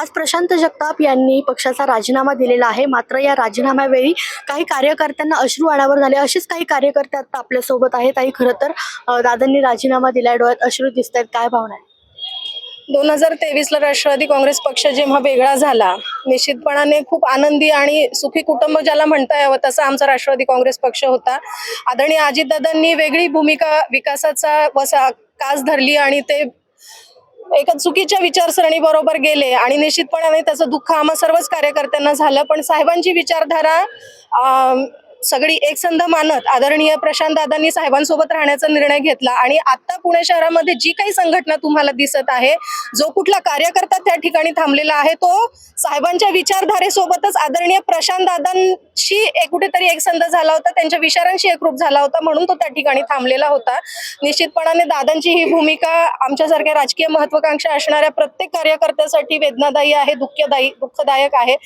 आज प्रशांत जगताप यांनी पक्षाचा राजीनामा दिलेला आहे। मात्र या राजीनाम्यावेळी काही कार्यकर्त्यांना अश्रू अनावर झाले। असेच काही कार्यकर्ते आता आपल्या सोबत आहेत। आई खरं तर दादांनी राजीनामा दिलाय, डोळ्यात अश्रू दिसतात, काय भावना आहे? 2023 ला राष्ट्रवादी काँग्रेस पक्ष जेव्हा वेगळा झाला, निश्चितपणाने खूप आनंदी आणि सुखी कुटुंब ज्याला म्हणता यावं तसा आमचा राष्ट्रवादी काँग्रेस पक्ष होता। आदरणीय अजितदादांनी वेगळी भूमिका विकासाचा कास धरली आणि ते एका चुकीच्या विचारसरणी बरोबर गेले आणि निश्चितपणाने त्याचं दुःख आम्हा सर्वच कार्यकर्त्यांना झालं। पण साहेबांची विचारधारा सगळी एकसंध मानत आदरणीय प्रशांत दादांनी साहेबांसोबत राहण्याचा निर्णय घेतला आणि आता पुणे शहरामध्ये जी काही संघटना तुम्हाला दिसत आहे, जो कुठला कार्यकर्ता त्या ठिकाणी थांबलेला आहे, तो साहेबांच्या विचारधारेसोबतच आदरणीय प्रशांत दादांशी कुठेतरी एकसंध झाला होता, त्यांच्या विचारांशी एकरूप झाला होता, म्हणून तो त्या ठिकाणी थांबलेला होता। निश्चितपणाने दादांची ही भूमिका आमच्यासारख्या राजकीय महत्वाकांक्षा असणाऱ्या प्रत्येक कार्यकर्त्यासाठी वेदनादायी आहे, दुःखदायक आहे।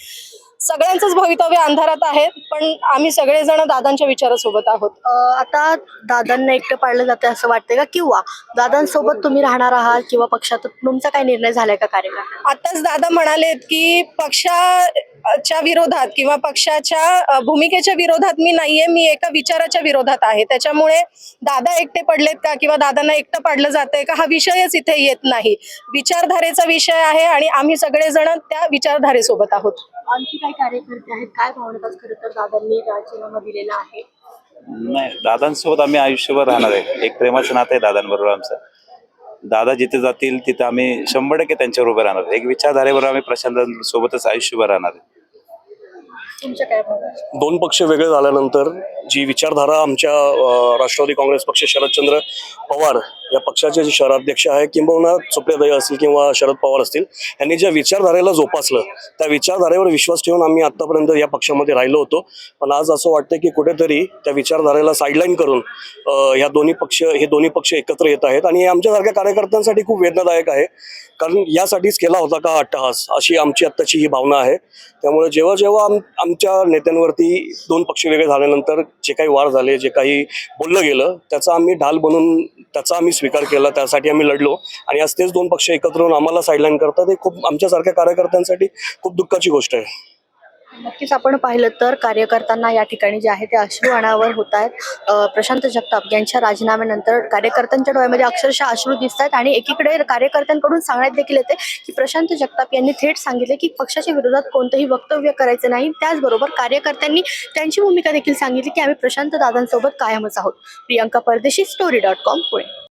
सगळ्यांचंच भवितव्य अंधारात आहे, पण आम्ही सगळेजण दादांच्या विचारासोबत आहोत। आता दादांना एकटं पाडलं जातं असं वाटतंय का, किंवा दादांसोबत तुम्ही राहणार आहात किंवा पक्षात तुमचा काय निर्णय झालाय का कार्यकर्ता? आताच दादा म्हणालेत की पक्षाच्या विरोधात किंवा पक्षाच्या भूमिकेच्या विरोधात मी नाहीये, मी एका विचाराच्या विरोधात आहे। त्याच्यामुळे दादा एकटे पडलेत का किंवा दादांना एकटं पाडलं जातंय का, हा विषयच इथे येत नाही। विचारधारेचा विषय आहे आणि आम्ही सगळेजण त्या विचारधारेसोबत आहोत। आणखी काही कार्यकर्ते आहेत, काय भावना? खरं तर दादांनी राजीनामा दिलेला आहे। नाही, दादांसोबत आम्ही आयुष्यभर राहणार आहे। एक प्रेमाचं नातं आहे दादांबरोबर आमचं। दादा जिथे जातील तिथे आम्ही 100% त्यांच्यावर उभे राहणार। एक विचारधारेवर आम्ही प्रशांत सोबतच आयुष्यभर राहणार आहे। तुमच्या काय भावना? दोन पक्ष वेगळे झाल्यानंतर जी विचारधारा आमच्या राष्ट्रवादी काँग्रेस पक्ष शरदचंद्र पवार या पक्षाचे जे शहराध्यक्ष आहे, किंबहुना सुप्रियाताई असतील किंवा शरद पवार असतील, यांनी ज्या विचारधारेला जोपासलं, त्या विचारधारेवर विश्वास ठेवून आम्ही आतापर्यंत या पक्षामध्ये राहिलो होतो। पण आज असं वाटतं की कुठेतरी त्या विचारधारेला साईडलाईन करून हे दोन्ही पक्ष एकत्र येत आहेत आणि आमच्यासारख्या कार्यकर्त्यांसाठी खूप वेदनादायक आहे। कारण यासाठीच केला होता का अट्टहास, अशी आमची आत्ताची ही भावना आहे। त्यामुळे जेव्हा जेव्हा आमच्या नेत्यांवरती दोन पक्ष वेगळे झाल्यानंतर जे काही वार झाले, जे काही बोललं गेलं, त्याचा आम्ही ढाल बनून त्याचा आम्ही स्वीकार केला, त्यासाठी आम्ही लढलो आणि आज तेच दोन पक्ष एकत्र येऊन आम्हाला साईडलाईन करतात। हे खूप आमच्यासारख्या कार्यकर्त्यांसाठी खूप दुःखाची गोष्ट आहे। नक्कीच आपण पाहिलं तर कार्यकर्त्यांना या ठिकाणी जे आहे ते अश्रू अनावर होत आहेत। प्रशांत जगताप यांच्या राजीनाम्यानंतर कार्यकर्त्यांच्या डोळ्यामध्ये अक्षरशः अश्रू दिसत आहेत आणि एकीकडे कार्यकर्त्यांकडून सांगण्यात देखील येते की प्रशांत जगताप यांनी थेट सांगितले की पक्षाच्या विरोधात कोणतंही वक्तव्य करायचं नाही। त्याचबरोबर कार्यकर्त्यांनी त्यांची भूमिका देखील सांगितली की आम्ही प्रशांत दादांसोबत कायमच आहोत। प्रियंका परदेशी, story.com, पुणे।